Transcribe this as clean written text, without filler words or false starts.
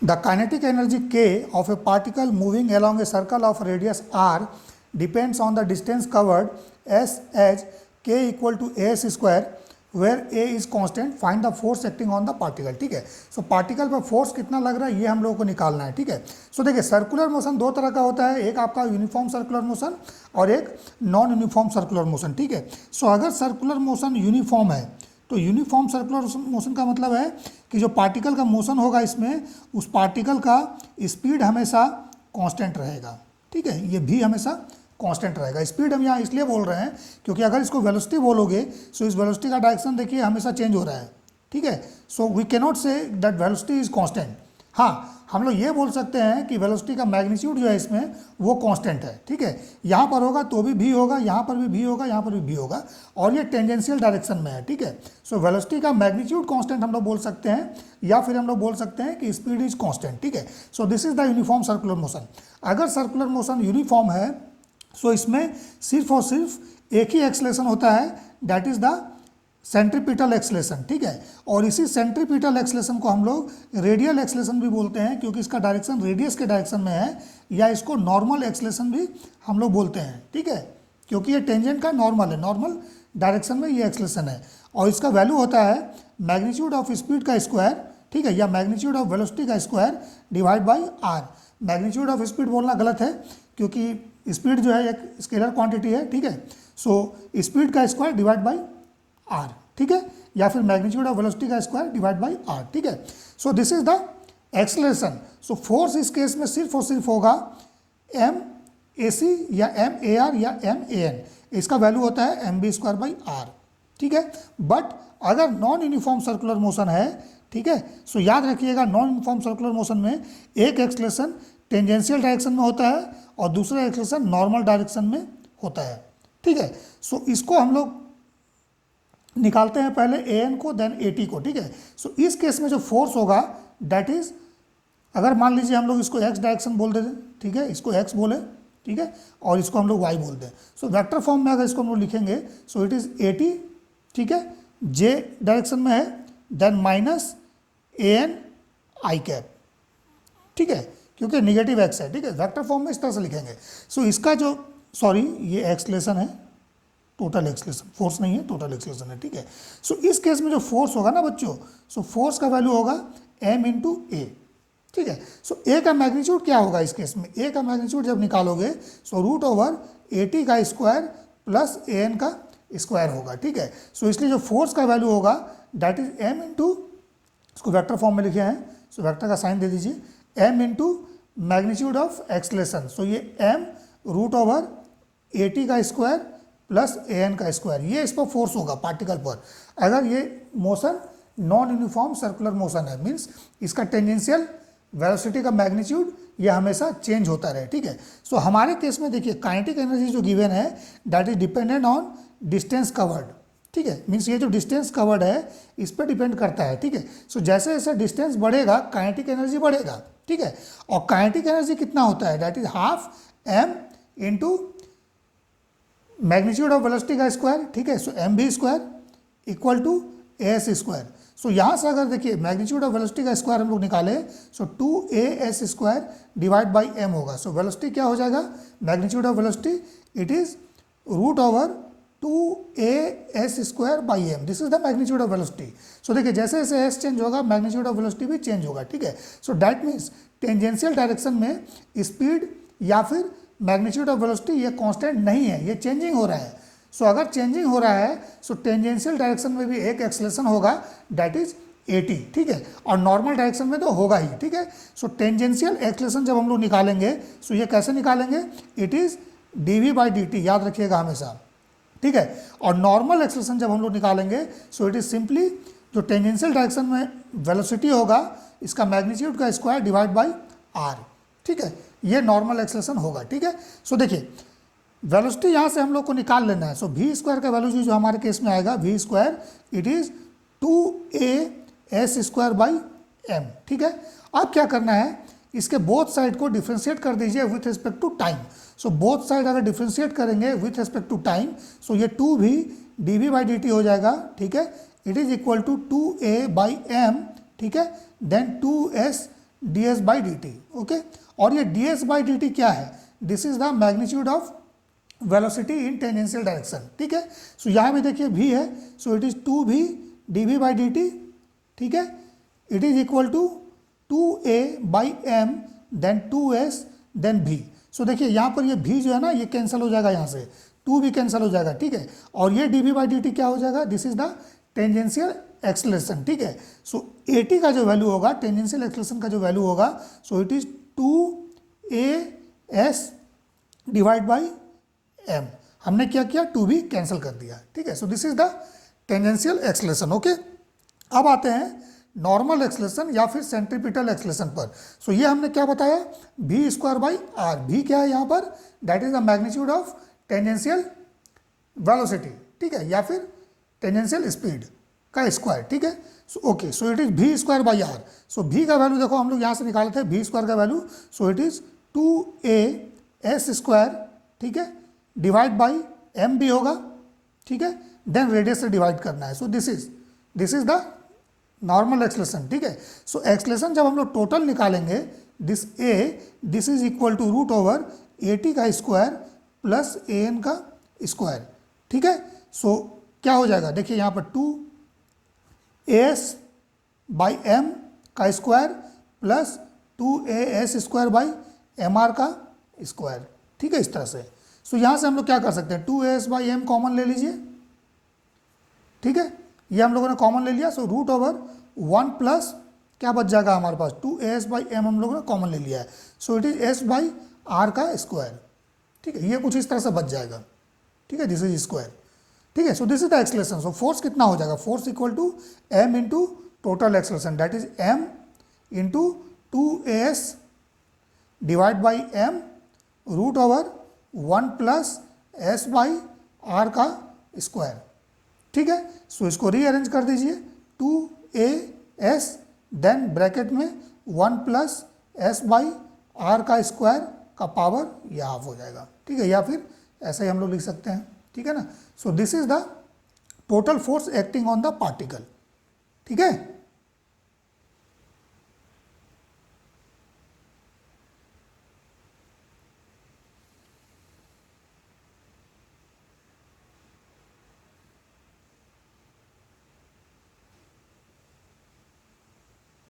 The kinetic energy K of a particle moving along a circle of radius r depends on the distance covered s as K equal to as square where a is constant. Find the force acting on the particle. ठीक है, so particle पर force कितना लग रहा है ये हम लोगों को निकालना है. ठीक है, सो देखिए सर्कुलर मोशन दो तरह का होता है, एक आपका यूनिफॉर्म सर्कुलर मोशन और एक नॉन यूनिफॉर्म सर्कुलर मोशन. ठीक है, सो अगर सर्कुलर मोशन यूनिफॉर्म है तो यूनिफॉर्म सर्कुलर मोशन का मतलब है कि जो पार्टिकल का मोशन होगा इसमें उस पार्टिकल का स्पीड हमेशा कांस्टेंट रहेगा. ठीक है, ये भी हमेशा कांस्टेंट रहेगा. स्पीड हम यहाँ इसलिए बोल रहे हैं क्योंकि अगर इसको वेलोसिटी बोलोगे सो इस वेलोसिटी का डायरेक्शन देखिए हमेशा चेंज हो रहा है. ठीक है, so we can not say that velocity is constant. हाँ, हम लोग ये बोल सकते हैं कि वेलोसिटी का मैग्नीट्यूड जो है इसमें वो कांस्टेंट है. ठीक है, यहाँ पर होगा तो भी होगा, यहाँ पर भी होगा, यहाँ पर भी होगा और ये टेंजेंशियल डायरेक्शन में है. ठीक है, सो वेलोसिटी का मैग्नीट्यूड कांस्टेंट हम लोग बोल सकते हैं या फिर हम लोग बोल सकते हैं कि स्पीड इज कांस्टेंट. ठीक है, so this is the uniform circular motion. अगर सर्कुलर मोशन यूनिफॉर्म है सो इसमें सिर्फ और सिर्फ एक ही एक्सलेशन होता है, that is the centripetal acceleration. ठीक है, और इसी सेंट्रीपिटल एक्सलेशन को हम लोग रेडियल एक्सलेशन भी बोलते हैं क्योंकि इसका डायरेक्शन रेडियस के डायरेक्शन में है, या इसको नॉर्मल एक्सलेशन भी हम लोग बोलते हैं. ठीक है, क्योंकि ये टेंजेंट का नॉर्मल है, नॉर्मल डायरेक्शन में ये एक्सलेशन है और इसका वैल्यू होता है मैग्नीट्यूड ऑफ स्पीड का स्क्वायर. ठीक है, या मैग्नीट्यूड ऑफ वेलोसिटी का square divide by r. Magnitude of speed बोलना गलत है क्योंकि स्पीड जो है एक स्केलर क्वांटिटी है. ठीक है, सो स्पीड का स्क्वायर डिवाइड बाई आर. ठीक है, या फिर मैग्नीट्यूड ऑफ वेलोसिटी का स्क्वायर डिवाइड बाई आर. ठीक है, so this is the acceleration. So force इस केस में सिर्फ और सिर्फ होगा एम ए सी या एम ए आर या एम ए एन. इसका वैल्यू होता है m b square by r. ठीक है, बट अगर नॉन यूनिफॉर्म सर्कुलर मोशन है, ठीक है, सो याद रखिएगा नॉन यूनिफॉर्म सर्कुलर मोशन में एक एक्सलेशन टेंजेंशियल डायरेक्शन में होता है और दूसरा एक्सलेशन नॉर्मल डायरेक्शन में होता है. ठीक है, सो इसको हम लोग निकालते हैं पहले ए एन को देन ए टी को. ठीक है, सो इस केस में जो फोर्स होगा दैट इज, अगर मान लीजिए हम लोग इसको एक्स डायरेक्शन बोल दें, ठीक है, इसको एक्स बोले, ठीक है, और इसको हम लोग वाई बोल दें. सो वेक्टर फॉर्म में अगर इसको हम लोग लिखेंगे so it is A T. ठीक है, जे डायरेक्शन में है then minus A N I cap. ठीक है, क्योंकि निगेटिव एक्स है. ठीक है, वेक्टर फॉर्म में इस तरह से लिखेंगे. सो इसका जो ये एक्सलेशन है, टोटल एक्सलेशन, फोर्स नहीं है, टोटल एक्सलेशन है. ठीक है, सो इस केस में जो फोर्स होगा ना बच्चों, सो फोर्स का वैल्यू होगा एम इंटू ए. ठीक है, सो ए का मैग्नीट्यूड क्या होगा इस केस में, ए का मैग्नीट्यूड जब निकालोगे so root over a t का स्क्वायर प्लस ए एन का स्क्वायर होगा. ठीक है, सो इसलिए जो फोर्स का वैल्यू होगा दैट इज एम इंटू, इसको वेक्टर फॉर्म में लिखे हैं, सो वेक्टर का साइन दे दीजिए, m into magnitude of acceleration. So ये m root over a t का स्क्वायर प्लस ए एन का स्क्वायर, ये इस पर फोर्स होगा पार्टिकल पर. अगर ये motion non uniform circular motion है मीन्स इसका टेंजेंशियल वेलोसिटी का मैग्नीट्यूड ये हमेशा चेंज होता रहे. ठीक है, सो हमारे केस में देखिए काइनेटिक एनर्जी जो गिवन है that is dependent on distance covered. ठीक है, मीन्स ये जो डिस्टेंस कवर्ड है इस पर डिपेंड करता है. ठीक है, सो जैसे जैसे डिस्टेंस बढ़ेगा काइनेटिक एनर्जी बढ़ेगा. ठीक है, और काइनेटिक एनर्जी कितना होता है that is half m into magnitude of velocity का स्क्वायर. ठीक है, so m b square equal to a s square. So यहाँ से अगर देखिए मैग्नीट्यूड ऑफ वेलोसिटी का स्क्वायर हम लोग निकाले so 2a_s square divide by m होगा. सो वेलोसिटी क्या हो जाएगा, magnitude of velocity it is root over 2a_s square by m. This is the magnitude of velocity. So देखिए जैसे जैसे एस चेंज होगा मैग्नीट्यूड ऑफ वेलोसिटी भी change होगा. ठीक है, so that means tangential direction में स्पीड या फिर मैग्नीट्यूड ऑफ वेलोसिटी ये कांस्टेंट नहीं है, ये चेंजिंग हो रहा है. सो अगर चेंजिंग हो रहा है सो टेंजेंशियल डायरेक्शन में भी एक एक्सलेशन होगा दैट इज ए टी. ठीक है, और नॉर्मल डायरेक्शन में तो होगा ही. ठीक है, सो टेंजेंशियल एक्सलेशन जब हम लोग निकालेंगे सो ये कैसे निकालेंगे, it is d v by d t, याद रखिएगा हमेशा. ठीक है, और नॉर्मल एक्सलेशन जब हम लोग निकालेंगे सो इट इज सिंपली जो टेंजेंशियल डायरेक्शन में वेलोसिटी होगा इसका मैग्नीट्यूड का स्क्वायर डिवाइड बाई आर. ठीक है, ये नॉर्मल एक्सलेशन होगा. ठीक है, सो देखिए वेलोसिटी यहाँ से हम लोग को निकाल लेना है. सो वी स्क्वायर का वैल्यू जो हमारे केस में आएगा v square it is 2a_s square by m. ठीक है, अब क्या करना है, इसके बोथ साइड को डिफ्रेंशिएट कर दीजिए with respect to time. So both side अगर डिफ्रेंशिएट करेंगे with respect to time so ये 2 भी d v by d t हो जाएगा. ठीक है, it is equal to 2a by m. ठीक है, then 2s d s by d t. Okay, और ये d s by d t क्या है? This is the magnitude of velocity in tangential direction. ठीक है, सो यहाँ भी देखिए v है, so it is 2v dv by d t. ठीक है, it is equal to 2a by m then 2s then v। So देखिए यहाँ पर ये v जो है ना ये कैंसिल हो जाएगा, यहाँ से 2 भी कैंसिल हो जाएगा। ठीक है, और ये dv बाई डी टी क्या हो जाएगा? This is the tangential acceleration. ठीक है, सो at का जो वैल्यू होगा, टेंजेंशियल एक्सलेशन का जो वैल्यू होगा, सो it is 2as divide by m। हमने क्या किया? 2 भी कैंसिल कर दिया। ठीक है, so this is the tangential acceleration. Okay, अब आते हैं नॉर्मल एक्सलेशन या फिर सेंट्रीपिटल एक्सलेशन पर। सो ये हमने क्या बताया? v square by r. v क्या है यहाँ पर? That is the magnitude of tangential velocity. ठीक है, या फिर टेंजेंशियल स्पीड का स्क्वायर। ठीक है, so okay, so it is v square by r. So v का वैल्यू देखो हम लोग यहाँ से निकाले थे, v स्क्वायर का value, so it is 2as square. ठीक है, डिवाइड बाई m भी होगा। ठीक है, देन रेडियस से डिवाइड करना है। So this is the normal acceleration. ठीक है, सो एक्सलेशन जब हम लोग टोटल निकालेंगे, this is equal to root over AT का स्क्वायर प्लस AN का स्क्वायर। ठीक है, सो क्या हो जाएगा? देखिए यहाँ पर 2as बाई m का square plus 2as square by mr का स्क्वायर। ठीक है, इस तरह से। सो यहाँ से हम लोग क्या कर सकते हैं? 2as बाई m कॉमन ले लीजिए। ठीक है, ये हम लोगों ने कॉमन ले लिया, सो रूट ओवर 1 प्लस क्या बच जाएगा हमारे पास? 2as बाई m हम लोगों ने कॉमन ले लिया है, so it is s by r का स्क्वायर। ठीक है, ये कुछ इस तरह से बच जाएगा। ठीक है, दिस इज स्क्वायर। ठीक है, so this is the acceleration. So force कितना हो जाएगा? Force equal to m into total acceleration, that is m into 2as divide by m root over 1 plus s by r का square. ठीक है, सो इसको rearrange कर दीजिए, 2as देन ब्रैकेट में 1 प्लस s बाई r का स्क्वायर का power यह हाफ हो जाएगा। ठीक है, या फिर ऐसा ही हम लोग लिख सकते हैं। ठीक है ना, सो this is the total force acting on the particle. ठीक है।